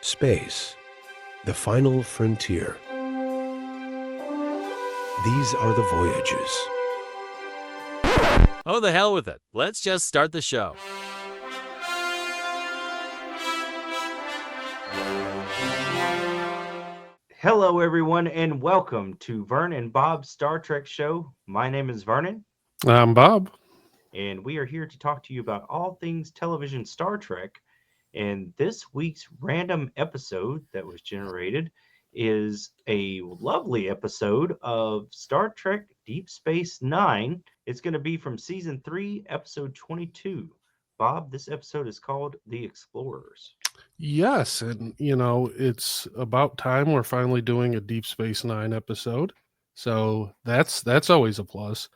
Space, the final frontier. These are the voyages. Oh, the hell with it. Let's just start the show. Hello, everyone, and welcome to Vern and Bob's Star Trek show. My name is Vernon, I'm Bob. and we are here to talk to you about all things television Star Trek. And this week's random episode that was generated is a lovely episode of Star Trek Deep Space Nine. It's going to be from season 3, episode 22. Bob, this episode is called The Explorers. Yes, and it's about time we're finally doing a Deep Space Nine episode. So that's always a plus.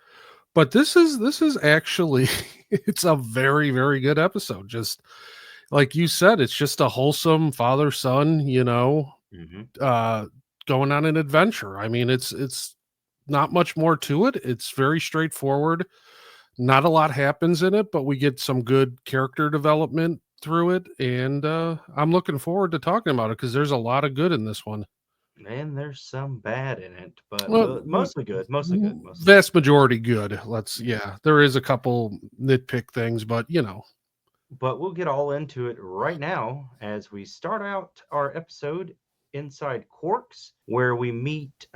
But this is actually it's a very, very good episode. Just like you said, it's just a wholesome father-son, going on an adventure. I mean, it's not much more to it. It's very straightforward. Not a lot happens in it, but we get some good character development through it, and I'm looking forward to talking about it because there's a lot of good in this one. And there's some bad in it, but Well, mostly good. Mostly good. Vast majority good. There is a couple nitpick things, but But we'll get all into it right now as we start out our episode inside Quarks, where we meet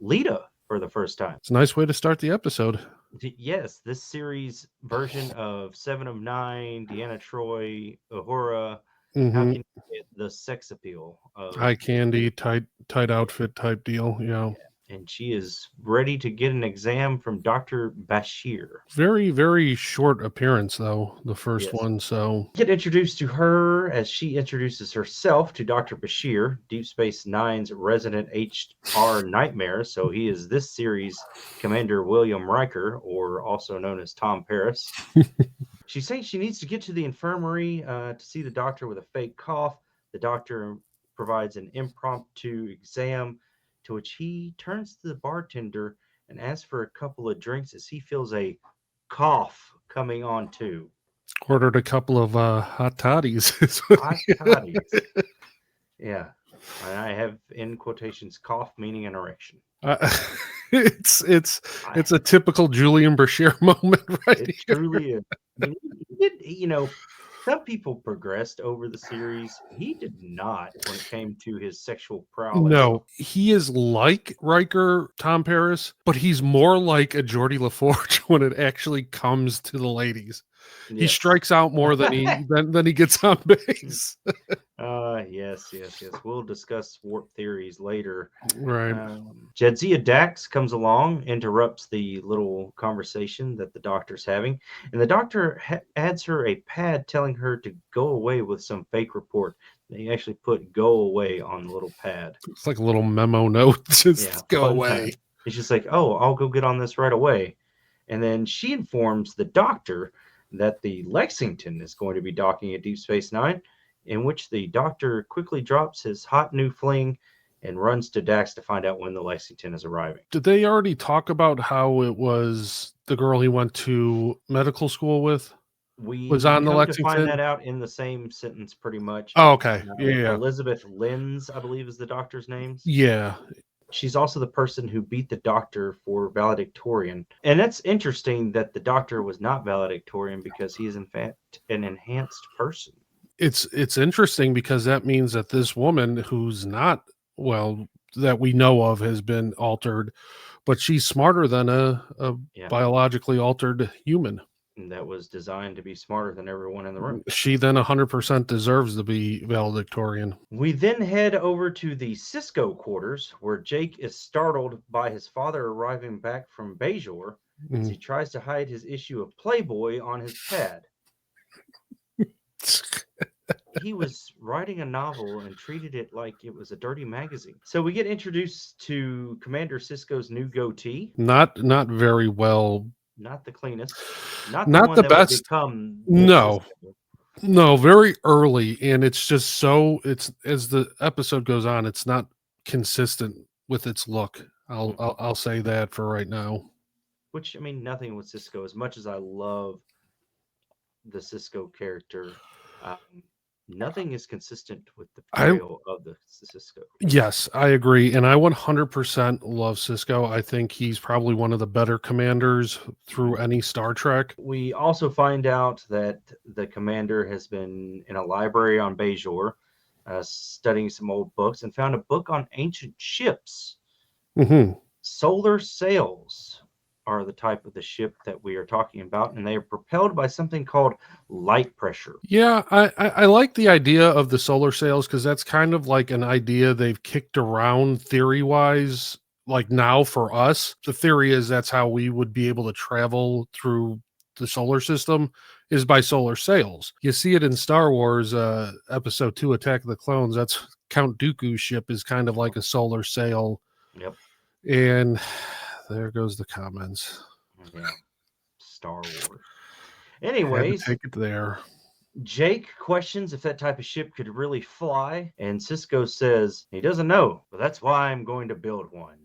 Lita for the first time. it's a nice way to start the episode. Yes, this series version of Seven of Nine, Deanna Troy, Uhura. How Mm-hmm. can you get the sex appeal of Eye candy, tight outfit type deal. Yeah. and she is ready to get an exam from Dr. Bashir. Very, very short appearance though, the first Yes. one. So Get introduced to her as she introduces herself to Dr. Bashir, Deep Space Nine's resident HR nightmare. So he is this series Commander William Riker, or also known as Tom Paris. She's saying she needs to get to the infirmary to see the doctor with a fake cough. The doctor provides an impromptu exam, to which he turns to the bartender and asks for a couple of drinks as he feels a cough coming on too. ordered a couple of hot toddies. Hot toddies. Yeah. And I have in quotations cough meaning an erection. It's a typical Julian Bashir moment, right? It truly is. I mean, some people progressed over the series. He did not when it came to his sexual prowess. No, he is like Riker, Tom Paris, but he's more like a Geordie LaForge when it actually comes to the ladies. He Yes. strikes out more than he gets on base. Yes. We'll discuss warp theories later. Right. Jadzia Dax comes along, interrupts the little conversation that the doctor's having, and the doctor adds her a pad telling her to go away with some fake report. They actually put "go away" on the little pad. It's like a little memo note. Just go away. It's just like, oh, I'll go get on this right away. And then she informs the doctor that the Lexington is going to be docking at Deep Space Nine, in which the doctor quickly drops his hot new fling and runs to Dax to find out when the Lexington is arriving. Did they already talk about how it was the girl he went to medical school with? We Was on the come to Lexington? find that out in the same sentence pretty much. Oh, okay. Yeah. Elizabeth Lenz, I believe, is the doctor's name. Yeah. She's also the person who beat the doctor for valedictorian. And that's interesting that the doctor was not valedictorian because he is in fact an enhanced person. It's interesting because that means that this woman who's not, well, that we know of, has been altered, but she's smarter than a biologically altered human. And that was designed to be smarter than everyone in the room. She then 100% deserves to be valedictorian. We then head over to the Sisko quarters, where Jake is startled by his father arriving back from Bajor as he tries to hide his issue of Playboy on his pad. He was writing a novel and treated it like it was a dirty magazine. So we get introduced to Commander Sisko's new goatee. Not very well. Not the cleanest. Not Not one the that best. Would become No. Sisko. No, very early, and it's just so it's as the episode goes on, it's not consistent with its look. I'll say that for right now. Which, I mean, nothing with Sisko. As much as I love the Sisko character, nothing is consistent with the I portrayal of the Sisko. Yes, I agree, and I 100% love Sisko. I think he's probably one of the better commanders through any Star Trek. We also find out that the commander has been in a library on Bajor, studying some old books, and found a book on ancient ships. Hmm. Solar sails are the type of the ship that we are talking about, and they are propelled by something called light pressure. Yeah, I like the idea of the solar sails because that's kind of like an idea they've kicked around theory wise. Like now for us, the theory is that's how we would be able to travel through the solar system is by solar sails. You see it in Star Wars, Episode 2, Attack of the Clones. That's Count Dooku's ship is kind of like a solar sail. Yep. And there goes the comments. Yeah. Star Wars. Had to Anyways, take it there. Jake questions if that type of ship could really fly, and Sisko says he doesn't know, but that's why I'm going to build one.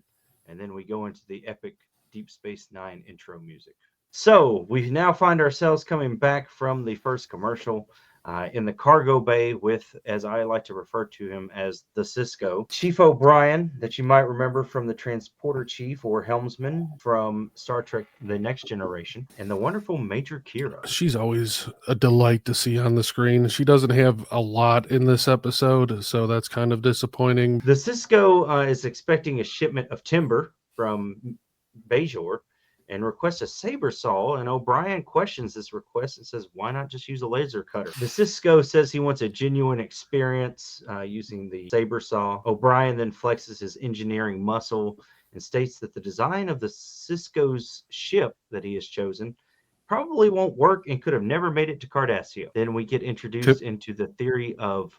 And then we go into the epic Deep Space Nine intro music. So we now find ourselves coming back from the first commercial in the cargo bay with, as I like to refer to him as, the Sisko. Chief O'Brien, that you might remember from the transporter chief or helmsman from Star Trek The Next Generation, and the wonderful Major Kira. She's always a delight to see on the screen. She doesn't have a lot in this episode, so that's kind of disappointing. The Sisko is expecting a shipment of timber from Bajor and requests a saber saw, and O'Brien questions this request and says, why not just use a laser cutter? The Sisko says he wants a genuine experience using the saber saw. O'Brien then flexes his engineering muscle and states that the design of the Sisko's ship that he has chosen probably won't work and could have never made it to Cardassia. Then we get introduced into the theory of,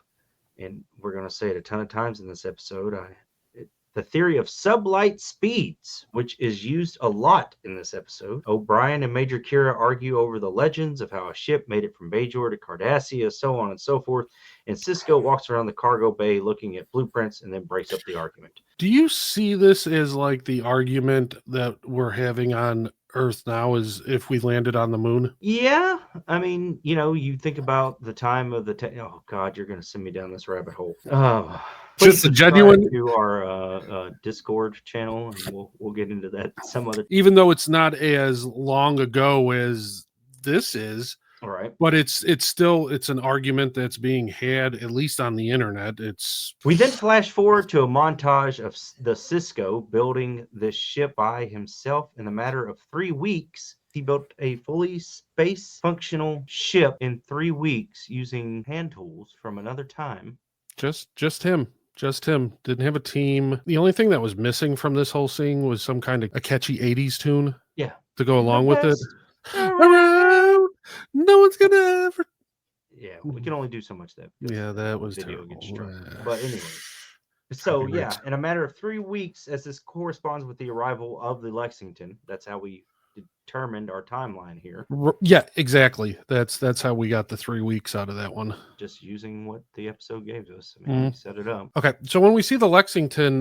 and we're going to say it a ton of times in this episode, the theory of sublight speeds, which is used a lot in this episode. O'Brien and Major Kira argue over the legends of how a ship made it from Bajor to Cardassia, so on and so forth. And Sisko walks around the cargo bay looking at blueprints and then breaks up the argument. Do you see this as like the argument that we're having on Earth now is if we landed on the moon? Yeah, I mean, you think about the time of the oh God, you're going to send me down this rabbit hole. Just a genuine to our Discord channel, and we'll get into that some other. Even though it's not as long ago as this is, All right, but it's an argument that's being had at least on the internet. We then flash forward to a montage of the Sisko building this ship by himself in a matter of 3 weeks. He built a fully space functional ship in 3 weeks using hand tools from another time. Just him. Just him. Didn't have a team. The only thing that was missing from this whole scene was some kind of a catchy 80s tune. Yeah. To go along with it. Around. No one's gonna ever. Yeah, we can only do so much that. Yeah, that was video terrible. gets struck. But anyway. So yeah, in a matter of 3 weeks, as this corresponds with the arrival of the Lexington, that's how we determined our timeline here. Yeah, exactly. That's how we got the 3 weeks out of that one. Just using what the episode gave us. I mean, we set it up. Okay, so when we see the Lexington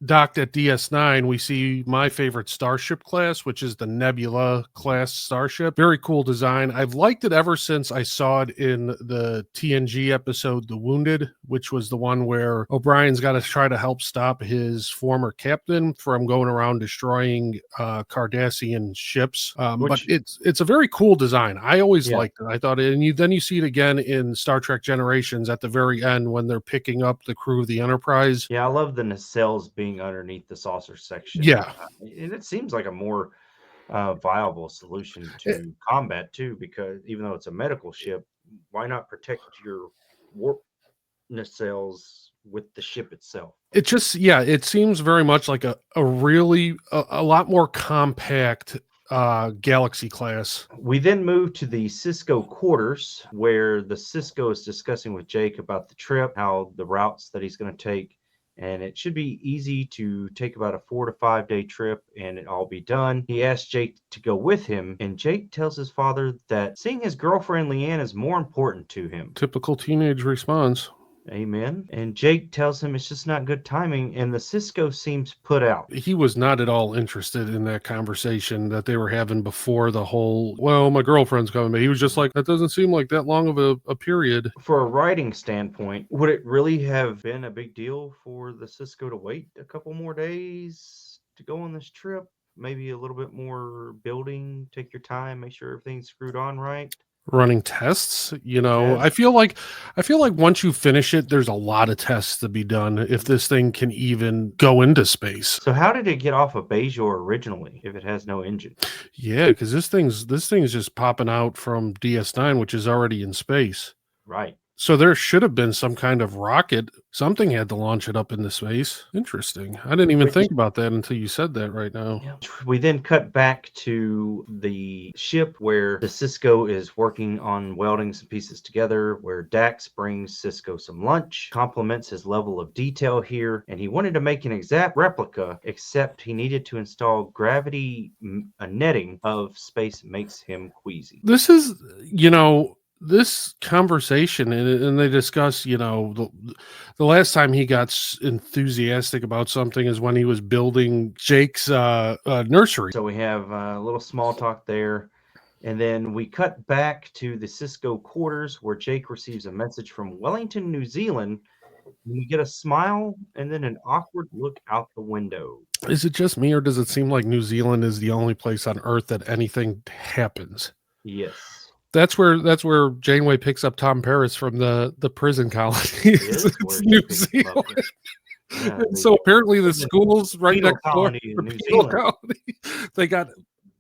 docked at DS9, we see my favorite starship class, which is the Nebula class starship. Very cool design. I've liked it ever since I saw it in the TNG episode, The Wounded, which was the one where O'Brien's got to try to help stop his former captain from going around destroying Cardassian ships. But it's a very cool design. I always liked it. I thought it, and then you see it again in Star Trek Generations at the very end when they're picking up the crew of the Enterprise. Yeah, I love the nacelles being underneath the saucer section. Yeah. And it seems like a more viable solution to combat too, because even though it's a medical ship, why not protect your warp nacelles with the ship itself? It just, it seems very much like a really lot more compact Galaxy class. We then move to the Sisko quarters, where the Sisko is discussing with Jake about the trip, how the routes that he's going to take, and it should be easy to take about a 4 to 5 day trip and it all be done. He asks Jake to go with him, and Jake tells his father that seeing his girlfriend Leanne is more important to him. Typical teenage response. Amen. And Jake tells him it's just not good timing, and the Sisko seems put out. He was not at all interested in that conversation that they were having before the whole, well, my girlfriend's coming. But he was just like, that doesn't seem like that long of a period. For a writing standpoint, would it really have been a big deal for the Sisko to wait a couple more days to go on this trip? Maybe a little bit more building, take your time, make sure everything's screwed on right. Running tests, I Tests. feel like once you finish it, there's a lot of tests to be done if this thing can even go into space. So how did it get off of Bajor originally if it has no engine? Yeah, because this thing's just popping out from DS9, which is already in space. Right. So there should have been some kind of rocket. Something had to launch it up into space. Interesting. I didn't even think about that until you said that right now. Yeah. We then cut back to the ship where the Sisko is working on welding some pieces together, where Dax brings Sisko some lunch, compliments his level of detail here, and he wanted to make an exact replica, except he needed to install gravity netting of space makes him queasy. This is, this conversation, and they discuss, the last time he got enthusiastic about something is when he was building Jake's nursery. So we have a little small talk there. And then we cut back to the Sisko quarters where Jake receives a message from Wellington, New Zealand. And we get a smile and then an awkward look out the window. Is it just me, or does it seem like New Zealand is the only place on Earth that anything happens? Yes. That's where Janeway picks up Tom Paris from the prison colony. It's New Zealand. Yeah, so apparently the schools right next door, the penal colony, they got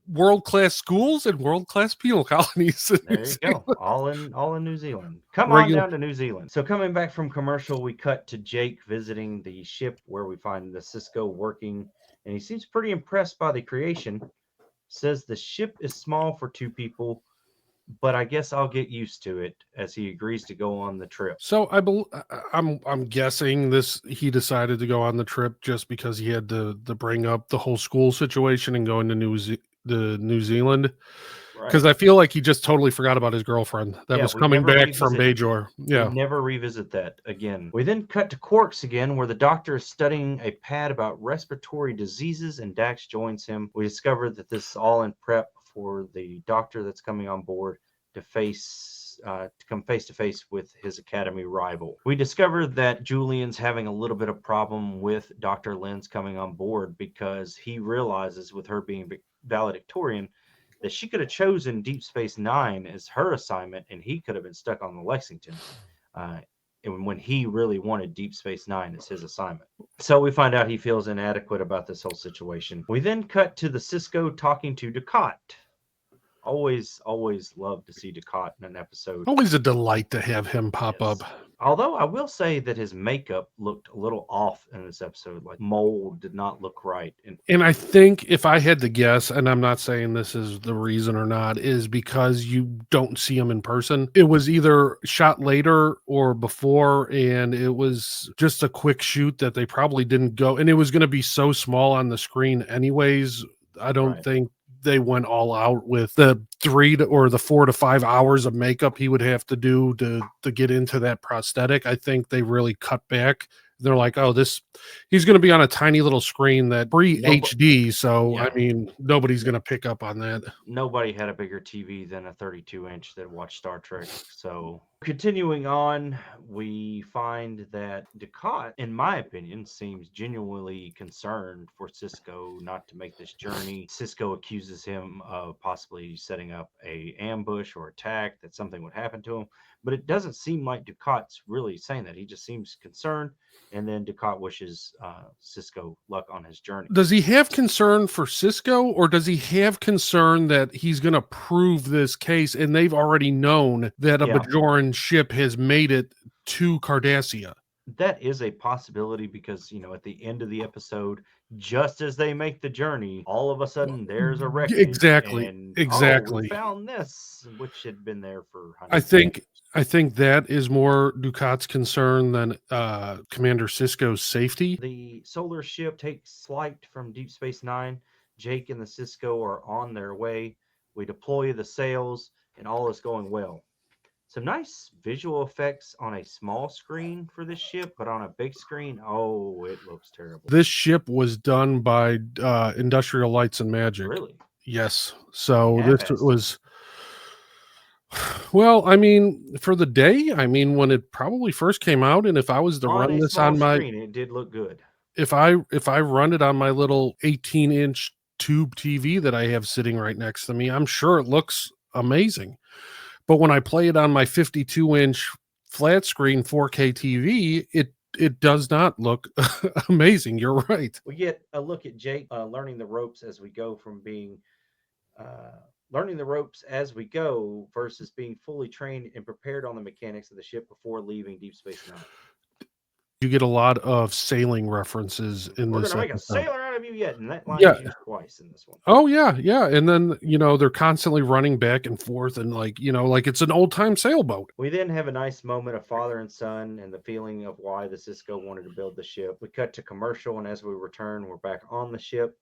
world-class schools and world-class penal colonies. There you go. All in New Zealand. Come on down to New Zealand. So coming back from commercial, we cut to Jake visiting the ship where we find the Sisko working, and he seems pretty impressed by the creation. Says the ship is small for two people, but I guess I'll get used to it, as he agrees to go on the trip. So I'm guessing he decided to go on the trip just because he had to bring up the whole school situation and going to New Zealand. Because I feel like he just totally forgot about his girlfriend that was coming back from Bajor. Yeah. We never revisit that again. We then cut to Quarks again, where the doctor is studying a pad about respiratory diseases, and Dax joins him. We discover that this is all in prep for the doctor that's coming on board to come face to face with his academy rival. We discover that Julian's having a little bit of problem with Dr. Lynn's coming on board because he realizes, with her being valedictorian, that she could have chosen Deep Space Nine as her assignment, and he could have been stuck on the Lexington. And when he really wanted Deep Space Nine as his assignment. So we find out he feels inadequate about this whole situation. We then cut to the Sisko talking to Ducat. Always love to see Ducat in an episode. Always a delight to have him pop up. Although I will say that his makeup looked a little off in this episode. Like mold did not look right. And I think if I had to guess, and I'm not saying this is the reason or not, is because you don't see him in person. It was either shot later or before, and it was just a quick shoot that they probably didn't go. And it was going to be so small on the screen anyways. I don't think they went all out with the 4 to 5 hours of makeup he would have to do to get into that prosthetic. I think they really cut back. They're like, oh, he's going to be on a tiny little screen that pre-HD. So, I mean, nobody's going to pick up on that. Nobody had a bigger TV than a 32-inch that watched Star Trek. So continuing on, we find that Ducat, in my opinion, seems genuinely concerned for Sisko not to make this journey. Sisko accuses him of possibly setting up a ambush or attack, that something would happen to him. But it doesn't seem like Ducat's really saying that. He just seems concerned. And then Ducat wishes Sisko luck on his journey. Does he have concern for Sisko, or does he have concern that he's going to prove this case and they've already known that a Bajoran ship has made it to Cardassia? That is a possibility because, at the end of the episode, just as they make the journey, all of a sudden there's a wreckage. Exactly. And, exactly. We found this, which had been there for hundreds of years. I think that is more Ducat's concern than Commander Sisko's safety. The solar ship takes flight from Deep Space Nine. Jake and the Sisko are on their way. We deploy the sails, and all is going well. Some nice visual effects on a small screen for this ship, but on a big screen, oh, it looks terrible. This ship was done by Industrial Lights and Magic. Really? Yes. So this Half-assed. was, well, I mean, for the day, I mean, when it probably first came out, and if I was to On run a this small on my, screen, it did look good. if I run it on my little 18-inch tube TV that I have sitting right next to me, I'm sure it looks amazing. But when I play it on my 52-inch flat screen 4K TV, it does not look amazing. You're right. We get a look at Jake learning the ropes as we go from being learning the ropes as we go versus being fully trained and prepared on the mechanics of the ship before leaving Deep Space Nine. You get a lot of sailing references in We're this gonna make a episode. sailor out of you yet, and that line Yeah. is used twice in this one. Oh yeah, yeah. And then, they're constantly running back and forth and like it's an old-time sailboat. We then have a nice moment of father and son and the feeling of why the Sisko wanted to build the ship. We cut to commercial, and as we return, we're back on the ship.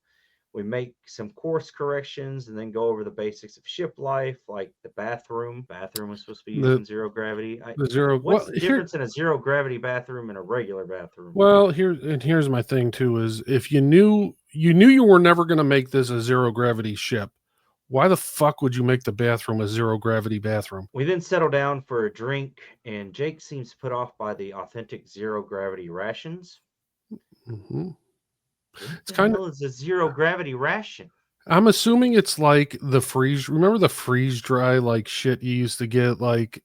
We make some course corrections and then go over the basics of ship life, like the bathroom. Bathroom is supposed to be using zero gravity. The zero. What's Well, the difference in a zero gravity bathroom and a regular bathroom? here's my thing too is if you knew you were never going to make this a zero gravity ship, why the fuck would you make the bathroom a zero gravity bathroom? We then settle down for a drink, and Jake seems put off by the authentic zero gravity rations. Mm-hmm. It's kind of is a zero gravity ration. I'm assuming it's like the freeze. Remember the freeze dry like shit you used to get, like,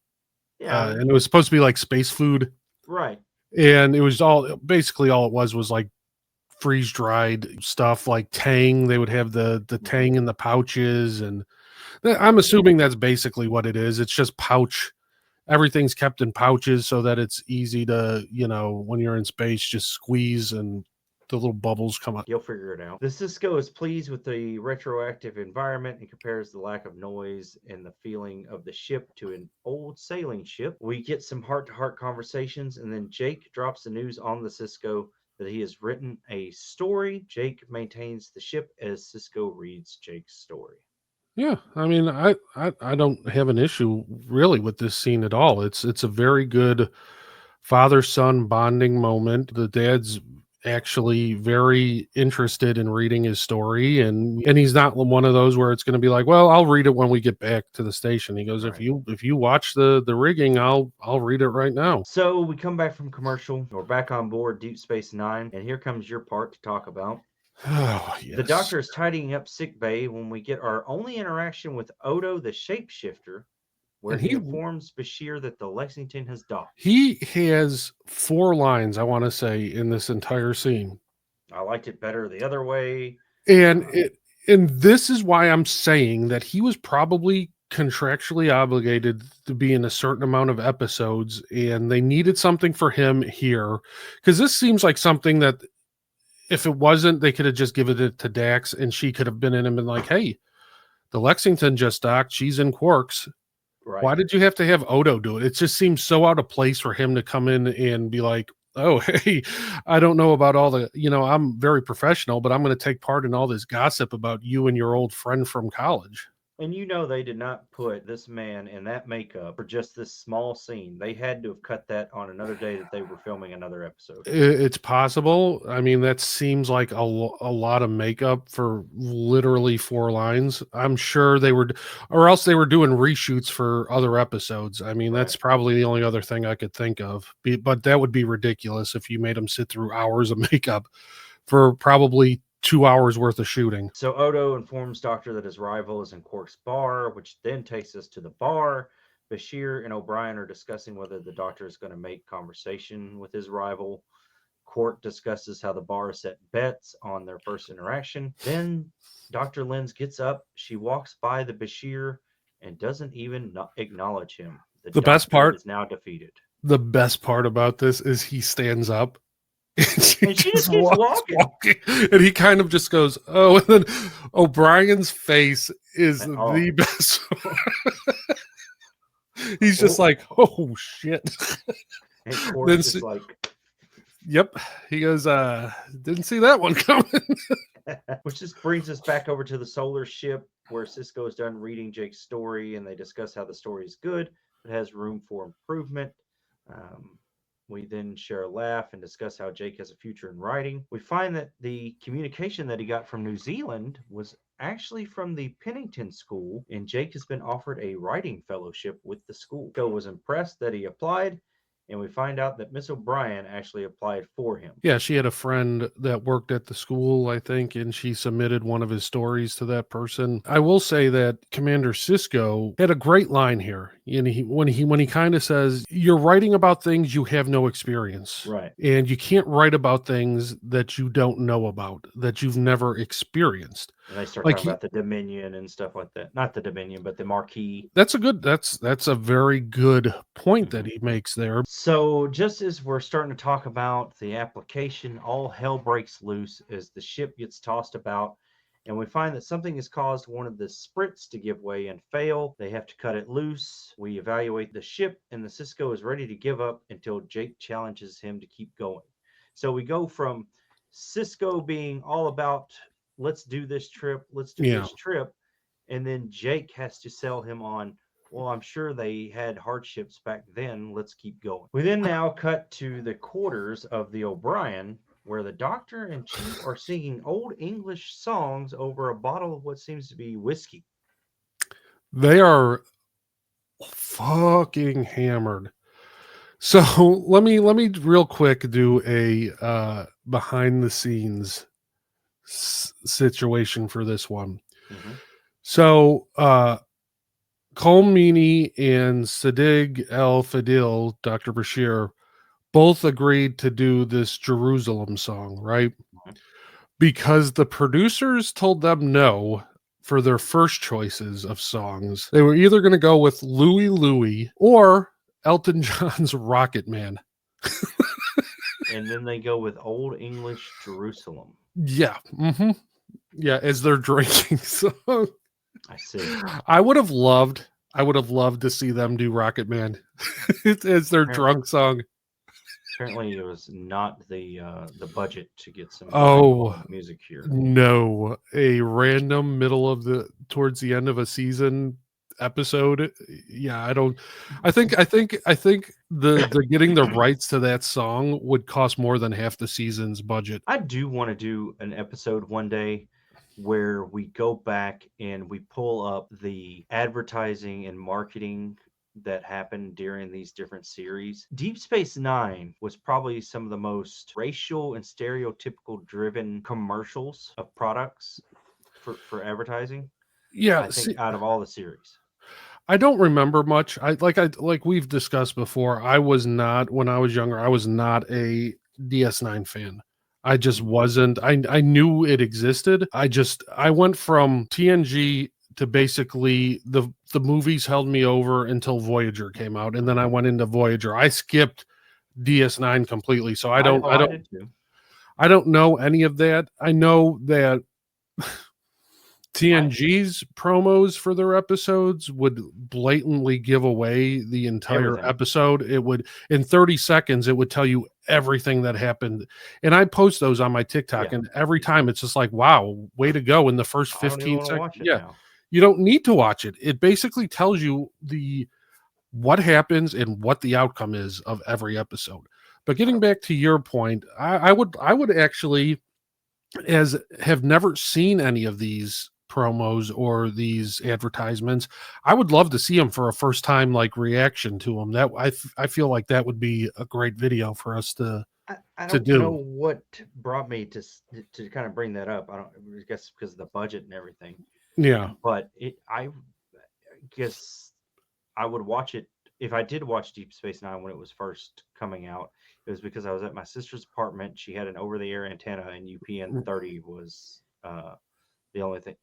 Yeah, and it was supposed to be like space food, right. and it was basically all it was like freeze dried stuff, like Tang. They would have the Tang in the pouches, and I'm assuming that's basically what it is. It's just pouch. Everything's kept in pouches so that it's easy to, when you're in space, just squeeze and the little bubbles come out. You'll figure it out. The Sisko is pleased with the retroactive environment and compares the lack of noise and the feeling of the ship to an old sailing ship. We get some heart-to-heart conversations, and then Jake drops the news on the Sisko that he has written a story. Jake maintains the ship as Sisko reads Jake's story. Yeah, I mean, I don't have an issue really with this scene at all. It's a very good father-son bonding moment. The dad's actually very interested in reading his story, and he's not one of those where it's going to be like, well, I'll read it when we get back to the station. He goes, Right. if you watch the rigging, I'll read it right now. So we come back from commercial. We're back on board Deep Space Nine, and here comes your part to talk about. Oh, yes. The doctor is tidying up sick bay when we get our only interaction with Odo the shapeshifter, where he informs Bashir that the Lexington has docked. He has 4 lines, I want to say, in this entire scene. I liked it better the other way. And this is why I'm saying that he was probably contractually obligated to be in a certain amount of episodes, and they needed something for him here, because this seems like something that if it wasn't, they could have just given it to Dax, and she could have been in and been like, hey, the Lexington just docked, she's in Quarks. Right. Why did you have to have Odo do it? It just seems so out of place for him to come in and be like, oh, hey, I don't know about all the, I'm very professional, but I'm going to take part in all this gossip about you and your old friend from college. And they did not put this man in that makeup for just this small scene. They had to have cut that on another day that they were filming another episode. It's possible. I mean, that seems like a lot of makeup for literally 4 lines. I'm sure they were, or else they were doing reshoots for other episodes. I mean, that's probably the only other thing I could think of. But that would be ridiculous if you made them sit through hours of makeup for probably 2 hours worth of shooting. So Odo informs Doctor that his rival is in Quark's bar, which then takes us to the bar. Bashir and O'Brien are discussing whether the Doctor is going to make conversation with his rival. Quark discusses how the bar set bets on their first interaction. Then Dr. Lenz gets up. She walks by the Bashir and doesn't even acknowledge him. The best part is now defeated. The best part about this is he stands up. And she just keeps walking. And he kind of just goes, oh, and then O'Brien's face is the best. He's just like, oh, shit. And Quark's just like... Yep. He goes, didn't see that one coming. Which just brings us back over to the solar ship where Sisko is done reading Jake's story, and they discuss how the story is good, but has room for improvement. We then share a laugh and discuss how Jake has a future in writing. We find that the communication that he got from New Zealand was actually from the Pennington School, and Jake has been offered a writing fellowship with the school. Joe was impressed that he applied, and we find out that Miss O'Brien actually applied for him. Yeah, she had a friend that worked at the school, I think, and she submitted one of his stories to that person. I will say that Commander Sisko had a great line here. And when he kind of says, "You're writing about things you have no experience, Right. and you can't write about things that you don't know about, that you've never experienced." And they start Like talking about the Dominion and stuff like that. Not the Dominion, but the Marquis. That's a very good point that he makes there. So, just as we're starting to talk about the application, all hell breaks loose as the ship gets tossed about, and we find that something has caused one of the sprits to give way and fail. They have to cut it loose. We evaluate the ship, and the Sisko is ready to give up until Jake challenges him to keep going. So, we go from Sisko being all about, let's do this trip, and then Jake has to sell him on, well, I'm sure they had hardships back then. Let's keep going. We then now cut to the quarters of the O'Brien, where the doctor and chief are singing old English songs over a bottle of what seems to be whiskey. They are fucking hammered. So let me real quick do a behind the scenes situation for this one. Mm-hmm. So Colmini and Sadiq El Fadil, Dr. Bashir, both agreed to do this Jerusalem song, right? Mm-hmm. Because the producers told them no for their first choices of songs. They were either going to go with Louie Louie or Elton John's Rocket Man. And then they go with Old English Jerusalem. Yeah. Mm-hmm. Yeah, as their drinking song. I see. I would have loved to see them do Rocket Man as their drunk song. Apparently, it was not the budget to get some music here. No, a random towards the end of a season episode. Yeah, I think the getting the rights to that song would cost more than half the season's budget. I do want to do an episode one day where we go back and we pull up the advertising and marketing that happened during these different series. Deep Space Nine was probably some of the most racial and stereotypical driven commercials of products for advertising. Yeah, I think out of all the series. I don't remember much. Like we've discussed before, when I was younger, I was not a DS9 fan. I just wasn't. I knew it existed. I went from TNG to basically the movies held me over until Voyager came out, and then I went into Voyager. I skipped DS9 completely, so I don't know any of that. I know that TNG's promos for their episodes would blatantly give away the entire episode. It would, in 30 seconds, it would tell you everything that happened. And I post those on my TikTok, and every time it's just like, wow, way to go in the first 15 seconds. Yeah. You don't need to watch it. It basically tells you what happens and what the outcome is of every episode. But getting back to your point, I would actually, as have never seen any of these promos or these advertisements, I would love to see them for a first time reaction to them. That I feel like that would be a great video for us to I don't know what brought me to kind of bring that up. I guess because of the budget and everything. Yeah, but I guess I would watch it if I did watch Deep Space Nine when it was first coming out. It was because I was at my sister's apartment. She had an over-the-air antenna, and UPN 30 was the only thing.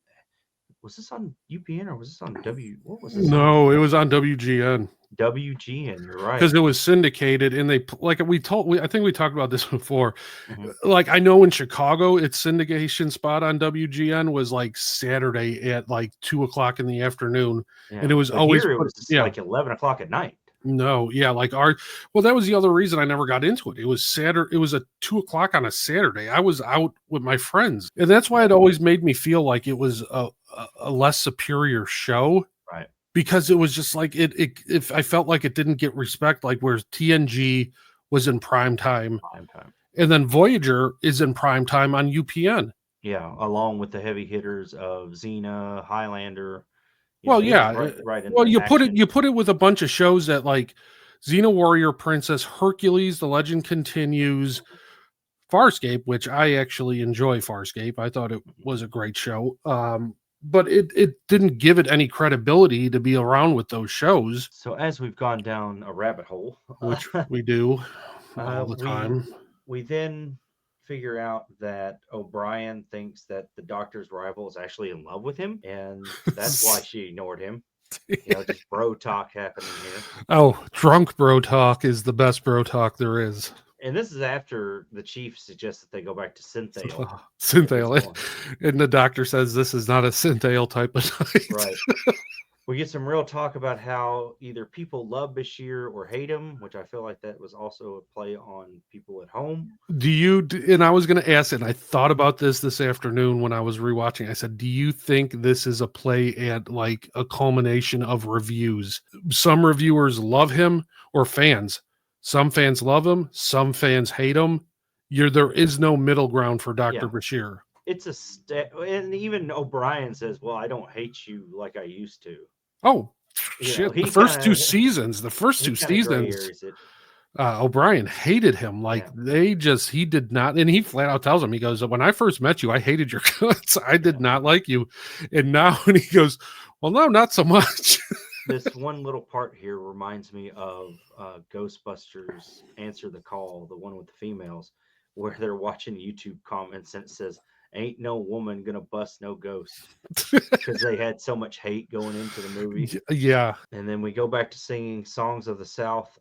Was this on UPN or was this on W? What was this? No, it was on WGN. WGN, you're right. Because it was syndicated, and I think we talked about this before. Mm-hmm. I know in Chicago, its syndication spot on WGN was Saturday at 2:00 in the afternoon, and it was always here it was 11:00 at night. No, yeah, that was the other reason I never got into it. It was Saturday. It was at 2:00 on a Saturday. I was out with my friends, and that's why it always made me feel like it was a less superior show. Right. because it was just like if I felt like it didn't get respect, like where TNG was in prime time, and then Voyager is in prime time on UPN. Yeah, along with the heavy hitters of Xena, Highlander. Well, He was yeah. right in Well, the you action. put it with a bunch of shows that like Xena Warrior Princess, Hercules, The Legend Continues, Farscape, which I actually enjoy Farscape. I thought it was a great show. But it didn't give it any credibility to be around with those shows, So as we've gone down a rabbit hole, which we do all the we time. we then figure out that O'Brien thinks that the Doctor's rival is actually in love with him, and that's why she ignored him. Just bro talk happening here. Oh, drunk bro talk is the best bro talk there is. And this is after the chief suggests that they go back to Synthale. Synthale. And the Doctor says this is not a Synthale type of night. Right. We get some real talk about how either people love Bashir or hate him, which I feel like that was also a play on people at home. And I was going to ask, and I thought about this afternoon when I was rewatching. I said, do you think this is a play at like a culmination of reviews? Some reviewers love him, or fans. Some fans love him. Some fans hate him. There is no middle ground for Dr. Bashir. It's and even O'Brien says, well, I don't hate you like I used to. Oh, shit. The first two seasons, O'Brien hated him. Like he did not. And he flat out tells him, he goes, when I first met you, I hated your guts. I did not like you. And now when he goes, well, no, not so much. This one little part here reminds me of Ghostbusters Answer the Call, the one with the females, where they're watching YouTube comments and it says, ain't no woman gonna bust no ghost, because they had so much hate going into the movie. Yeah. And then we go back to singing songs of the South.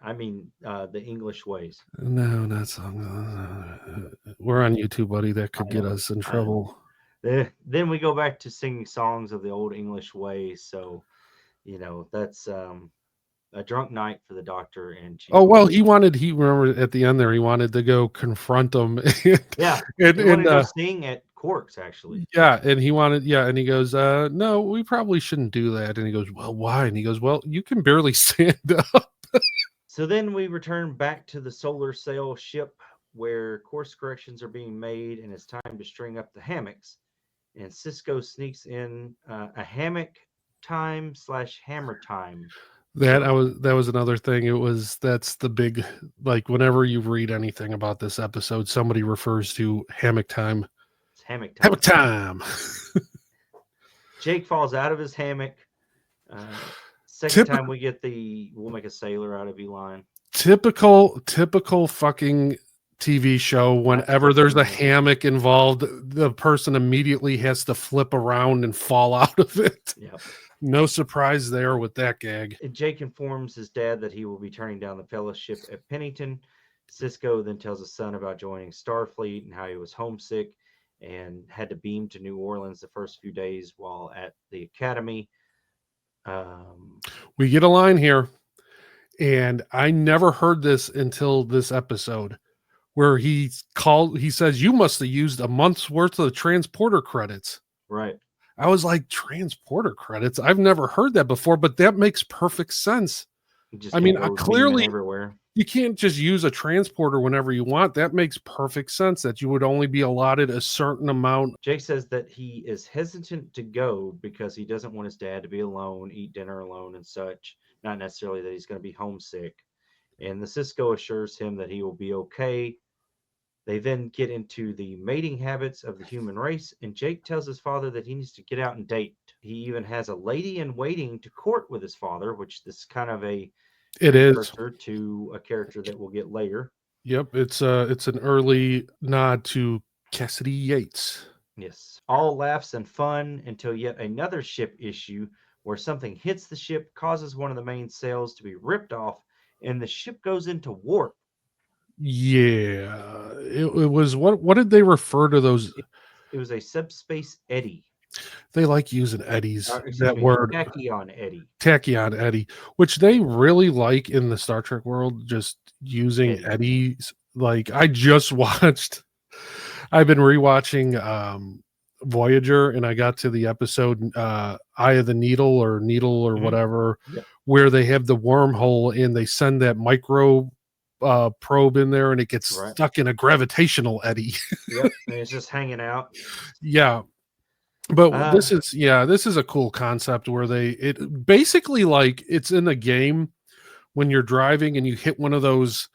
I mean, the English ways. No, not songs. We're on YouTube, buddy. That could get us in trouble. Then we go back to singing songs of the old English ways. So, that's a drunk night for the Doctor. And he remember at the end there, he wanted to go confront them. He wanted to go sing at Quarks, actually. Yeah, and and he goes, no, we probably shouldn't do that. And he goes, well, why? And he goes, well, you can barely stand up. So then we return back to the solar sail ship where course corrections are being made, and it's time to string up the hammocks. And Sisko sneaks in a hammock time / hammer time. That was another thing. That's the big, like, whenever you read anything about this episode, somebody refers to hammock time. It's hammock time. Hammock time. Jake falls out of his hammock. Second time we get we'll make a sailor out of you line. Typical fucking TV show. Whenever there's a hammock involved, the person immediately has to flip around and fall out of it. Yep. No surprise there with that gag. Jake informs his dad that he will be turning down the fellowship at Pennington. Sisko then tells his son about joining Starfleet and how he was homesick and had to beam to New Orleans the first few days while at the academy. We get a line here, and I never heard this until this episode, where he says, you must have used a month's worth of transporter credits. Right. I was like, transporter credits? I've never heard that before, but that makes perfect sense. I mean, clearly everywhere. You can't just use a transporter whenever you want. That makes perfect sense that you would only be allotted a certain amount. Jake says that he is hesitant to go because he doesn't want his dad to be alone, eat dinner alone and such. Not necessarily that he's going to be homesick. And the Sisko assures him that he will be okay. They then get into the mating habits of the human race, and Jake tells his father that he needs to get out and date. He even has a lady in waiting to court with his father, which is kind of a to a character that we'll get later. Yep, it's an early nod to Cassidy Yates. Yes. All laughs and fun until yet another ship issue where something hits the ship, causes one of the main sails to be ripped off, and the ship goes into warp. Yeah. It was what did they refer to those? It was a subspace eddy. They like using eddies. That word. Tachyon eddy. Tachyon eddy, which they really like in the Star Trek world, just using eddies. Like I've been rewatching Voyager, and I got to the episode Eye of the Needle or Mhm. whatever, Yep. where they have the wormhole and they send that micro probe in there and it gets Right. stuck in a gravitational eddy. Yep. And it's just hanging out. Yeah. But Uh, this is a cool concept where it basically, like, it's in a game when you're driving and you hit one of those,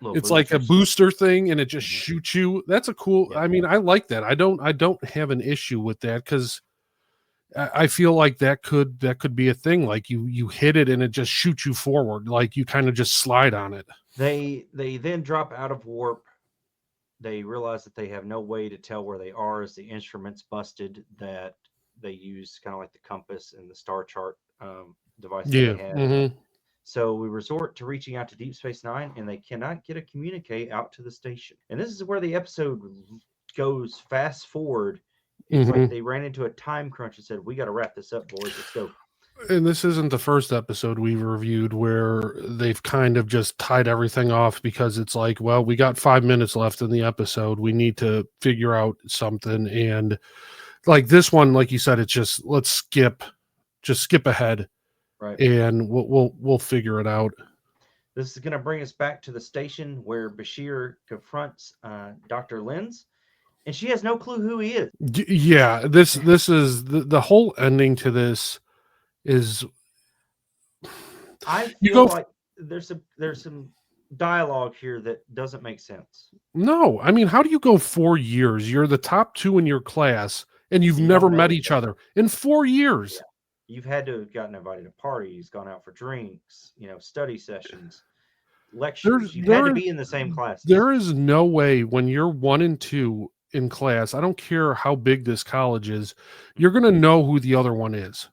little it's like a boosters. booster thing and it just Mhm. shoots you. That's a cool, Yep. I mean, I like that. I don't have an issue with that because I feel like that could be a thing. Like you hit it and it just shoots you forward. Like you kind of just slide on it. They then drop out of warp. They realize that they have no way to tell where they are as the instruments busted that they use, kind of like the compass and the star chart device that they Yeah. had. Hmm. So we resort to reaching out to Deep Space Nine, and they cannot get a communique out to the station. And this is where the episode goes fast forward. It's like Hmm. they ran into a time crunch and said, "We got to wrap this up, boys. Let's go." And this isn't the first episode we've reviewed where they've kind of just tied everything off because it's like, well, we got 5 minutes left in the episode. We need to figure out something. And like this one, like you said, it's just just skip ahead Right. and we'll figure it out. This is going to bring us back to the station where Bashir confronts Dr. Lenz, and she has no clue who he is. Yeah, this is the whole ending to this is I you feel go like there's some dialogue here that doesn't make sense. no, I mean, how do you go 4 years? You're the top two in your class and you've You never don't know met each each other. other in 4 years. Yeah. You've had to have gotten invited to parties, gone out for drinks, study sessions, There's lectures. You've had there to is be in the same classes. there is no way when you're 1 and 2 in class, I don't care how big this college is, you're Mhm. gonna know who the other one is.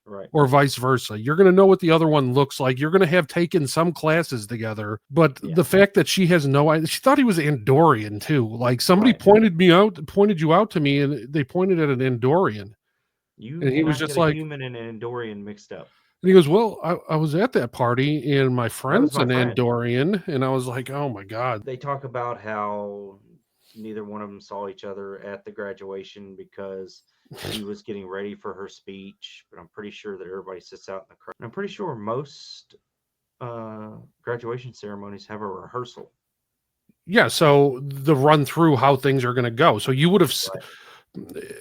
Right. Or vice versa. You're going to know what the other one looks like. You're going to have taken some classes together. But Yeah. the fact that she has no idea, she thought he was Andorian too. Like somebody Right. pointed you out to me, and they pointed at an Andorian. You And he was cannot just get a like, human and an Andorian mixed up. and he goes, well, I was at that party and my That was friend's my an friend. Andorian. And I was like, oh my God. They talk about how neither one of them saw each other at the graduation because she was getting ready for her speech. But I'm pretty sure that everybody sits out in the crowd. And I'm pretty sure most graduation ceremonies have a rehearsal. Yeah. So the run through how things are going to go. So you would have, Right.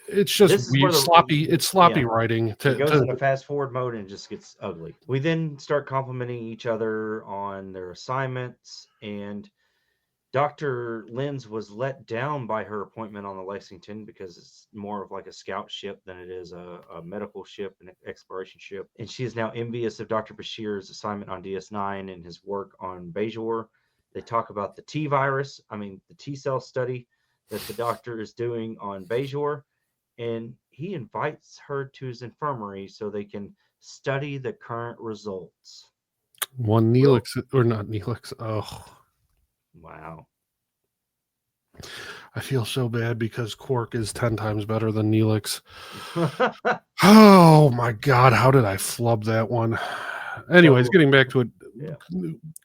it's just This is where weird, sloppy. It's sloppy yeah, writing it goes to into fast forward mode and just gets ugly. We then start complimenting each other on their assignments, and Dr. Lenz was let down by her appointment on the Lexington because it's more of like a scout ship than it is a medical ship, an exploration ship. And she is now envious of Dr. Bashir's assignment on DS9 and his work on Bajor. They talk about the the T cell study that the doctor is doing on Bajor. And he invites her to his infirmary so they can study the current results. one Well, Neelix or not Neelix. Oh, wow. I feel so bad because Quark is 10 times better than Neelix. Oh my God, how did I flub that one? Anyways, So, getting back to it, yeah.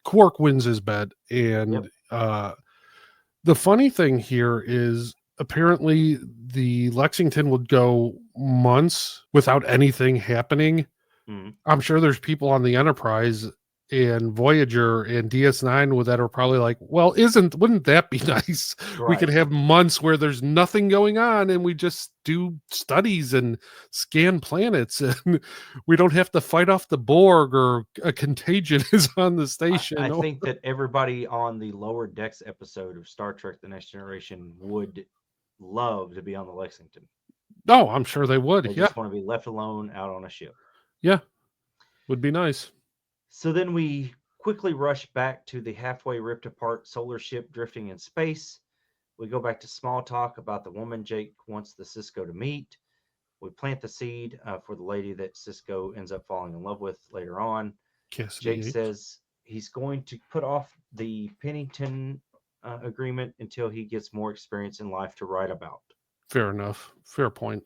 Quark wins his bet. Yep. And the funny thing here is apparently the Lexington would go months without anything happening. Mhm. I'm sure there's people on the Enterprise and Voyager and DS9 with that are probably like, well, wouldn't that be nice? We could Right. have months where there's nothing going on and we just do studies and scan planets and we don't have to fight off the Borg or a contagion is on the station. I think that everybody on the Lower Decks episode of Star Trek The Next Generation would love to be on the Lexington. No, I'm sure they would. They Yeah. just want to be left alone out on a ship. Yeah. Would be nice. So then we quickly rush back to the halfway ripped apart solar ship drifting in space. We go back to small talk about the woman Jake wants the Sisko to meet. We plant the seed for the lady that Sisko ends up falling in love with later on. Cassidy Jake Yates. says he's going to put off the Pennington agreement until he gets more experience in life to write about. Fair enough. Fair point.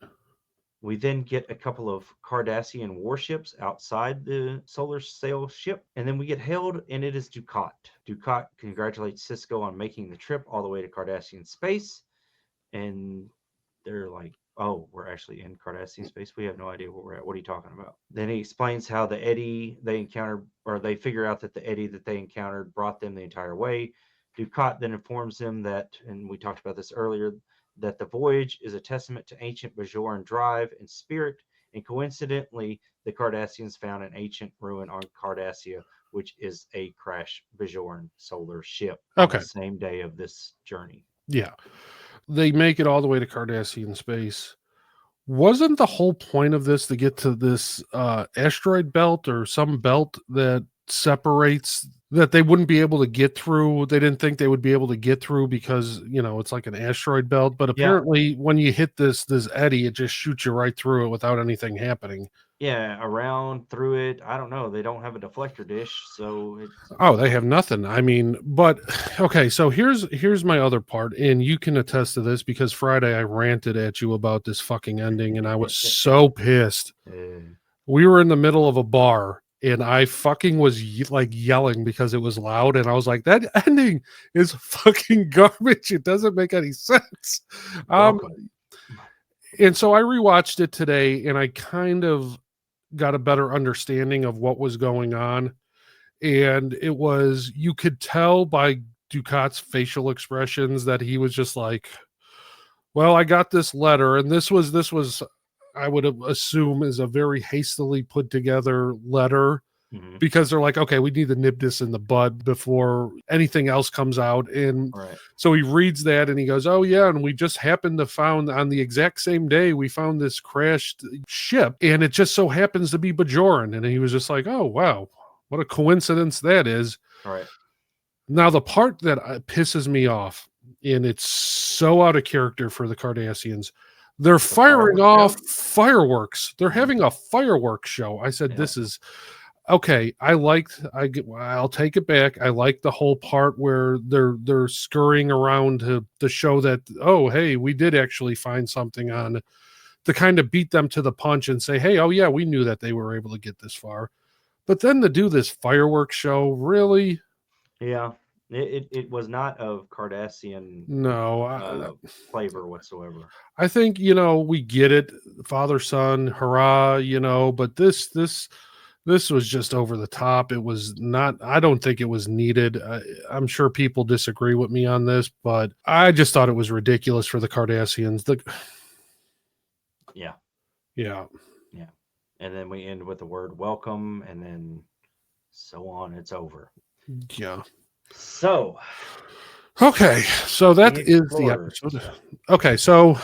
We then get a couple of Cardassian warships outside the solar sail ship, and then we get hailed, and it is Ducat. Ducat congratulates Sisko on making the trip all the way to Cardassian space, and they're like, Oh, we're actually in Cardassian space. We have no idea where we're at. What are you talking about? Then he explains how the Eddy they encountered, or they figure out that the Eddy that they encountered brought them the entire way. Ducat then informs them that, and we talked about this earlier, that the voyage is a testament to ancient Bajoran drive and spirit. And coincidentally, the Cardassians found an ancient ruin on Cardassia, which is a crashed Bajoran solar ship on the same day of this journey. Yeah. They make it all the way to Cardassian space. Wasn't the whole point of this to get to this asteroid belt or some belt that separates, that they wouldn't be able to get through? They didn't think they would be able to get through because, you know, it's like an asteroid belt. But apparently when you hit this eddy, it just shoots you right through it without anything happening. Yeah, around, through it. I don't know. They don't have a deflector dish, so they have nothing. I mean, but okay, so here's my other part, and you can attest to this because Friday I ranted at you about this fucking ending, and I was so pissed. We were in the middle of a bar, and I fucking was like yelling because it was loud, and I was like, that ending is fucking garbage. It doesn't make any sense. And so I rewatched it today, and I kind of got a better understanding of what was going on. And it was, you could tell by Ducat's facial expressions that he was just like, well, I got this letter, and this was I would assume is a very hastily put together letter, because they're like, okay, we need to nip this in the bud before anything else comes out. And so he reads that and he goes, oh yeah, and we just happened to found on the exact same day we found this crashed ship, and it just so happens to be Bajoran. And he was just like, oh wow, what a coincidence that is. Now the part that pisses me off, and it's so out of character for the Cardassians, they're firing off fireworks. They're having a fireworks show. I said, this is okay. I'll take it back. I like the whole part where they're scurrying around to show that, oh, hey, we did actually find something on, to kind of beat them to the punch and say, hey, oh yeah, we knew that they were able to get this far. But then to do this fireworks show, really? Yeah, it was not of Cardassian flavor whatsoever. I think, we get it, father son, hurrah, but this was just over the top. It was not, I don't think it was needed. I'm sure people disagree with me on this, but I just thought it was ridiculous for the Cardassians. Yeah. And then we end with the word welcome, and then so on. It's over. Yeah. So. Okay. So that is the episode. Okay. So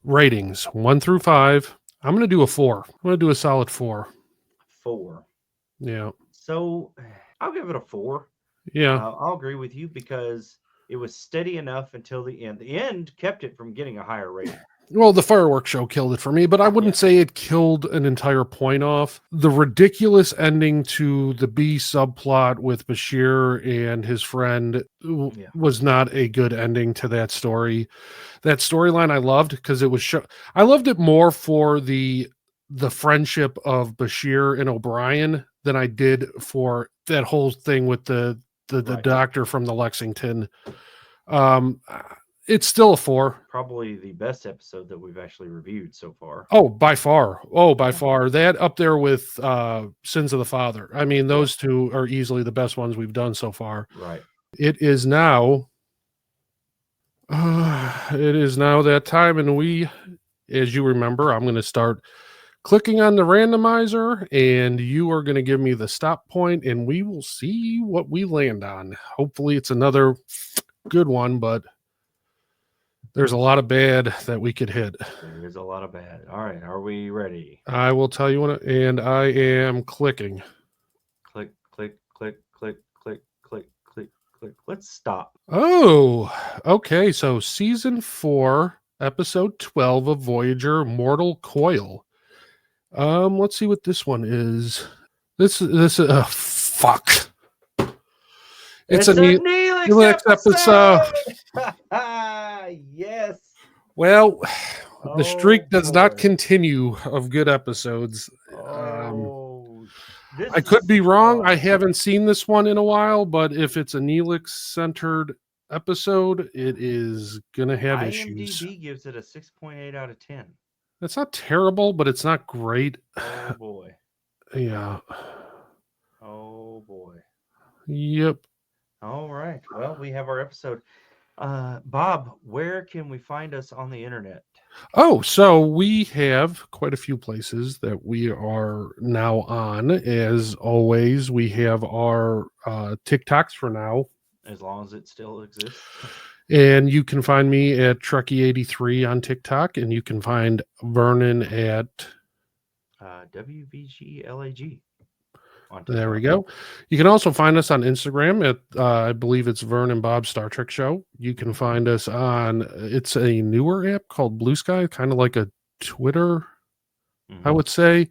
ratings 1 through 5. I'm going to do a 4. I'm going to do a solid 4. 4. Yeah. So I'll give it a 4. Yeah. I'll agree with you because it was steady enough until the end. The end kept it from getting a higher rating. Well, the fireworks show killed it for me, but I wouldn't say it killed an entire point off. The ridiculous ending to the B subplot with Bashir and his friend was not a good ending to that story. That storyline I loved because it was I loved it more for the friendship of Bashir and O'Brien than I did for that whole thing with the doctor from the Lexington. It's still a 4. Probably the best episode that we've actually reviewed so far. Oh, by far. Far. That up there with Sins of the Father. I mean, those two are easily the best ones we've done so far. Right. It is now that time, and we, as you remember, I'm going to start clicking on the randomizer, and you are going to give me the stop point, and we will see what we land on. Hopefully it's another good one, but there's a lot of bad that we could hit. There is a lot of bad. All right. Are we ready? I will tell you when, and I am clicking. Click, click, click, click, click, click, click, click. Let's stop. Oh, okay. So season 4, episode 12 of Voyager, Mortal Coil. Let's see what this one is. This fuck. It's a Neelix episode. Yes. Well, the streak does not continue of good episodes. I could be wrong. I haven't seen this one in a while, but if it's a Neelix centered episode, it is going to have issues. IMDb gives it a 6.8 out of 10. It's not terrible, but it's not great. Oh boy. Yeah. Oh boy. Yep. All right. Well, we have our episode. Bob, where can we find us on the internet? Oh, so we have quite a few places that we are now on. As always, we have our TikToks for now. As long as it still exists. And you can find me at Trucky83 on TikTok, and you can find Vernon at WVGLAG. There we go. You can also find us on Instagram at I believe it's Vern and Bob's Star Trek Show. You can find us on it's a newer app called Bluesky, kind of like a Twitter, I would say.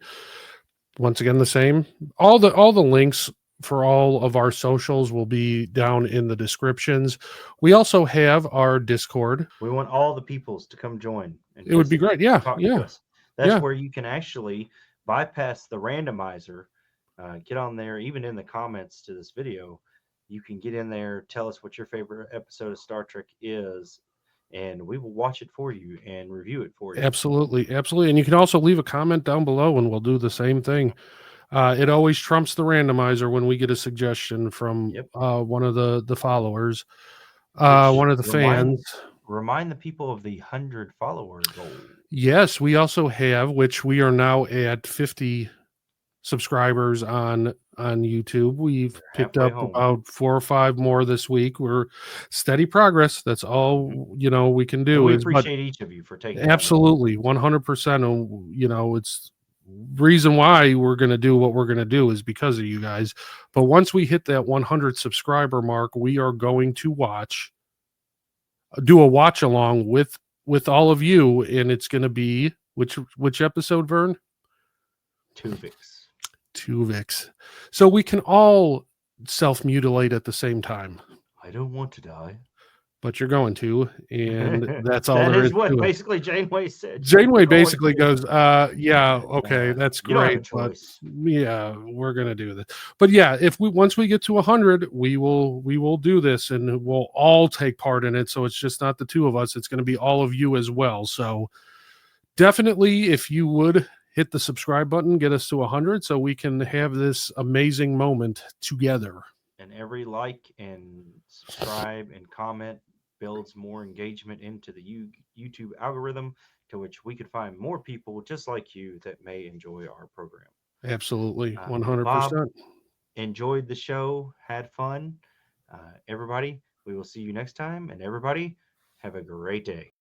Once again, the same. All the links for all of our socials will be down in the descriptions. We also have our Discord. We want all the peoples to come join. And it would be great. Yeah. Talk yeah. To us. That's where you can actually bypass the randomizer. Get on there, even in the comments to this video. You can get in there, tell us what your favorite episode of Star Trek is, and we will watch it for you and review it for you. Absolutely. And you can also leave a comment down below, and we'll do the same thing. It always trumps the randomizer when we get a suggestion from one of the followers, one of the fans. Remind the people of the 100 follower goal. Yes, we also have, which we are now at 50 subscribers on YouTube. We've picked up about 4 or 5 more this week. We're steady progress. That's all we can do. And we appreciate each of you for taking absolutely 100%. It's reason why we're going to do what we're going to do is because of you guys. But once we hit that 100 subscriber mark, we are going to do a watch along with all of you, and it's going to be which episode, Vern? Tuvix. So we can all self-mutilate at the same time. I don't want to die. But you're going to, and that's all that there is is what to basically Janeway said. Janeway basically goes, yeah, okay, that's great, but yeah, we're gonna do this. But yeah, once we get to 100, we will do this, and we'll all take part in it. So it's just not the two of us; it's going to be all of you as well. So definitely, if you would hit the subscribe button, get us to 100, so we can have this amazing moment together. And every like and subscribe and comment builds more engagement into the YouTube algorithm, to which we could find more people just like you that may enjoy our program. Absolutely, 100%. Bob, enjoyed the show, had fun. Everybody, we will see you next time, and everybody, have a great day.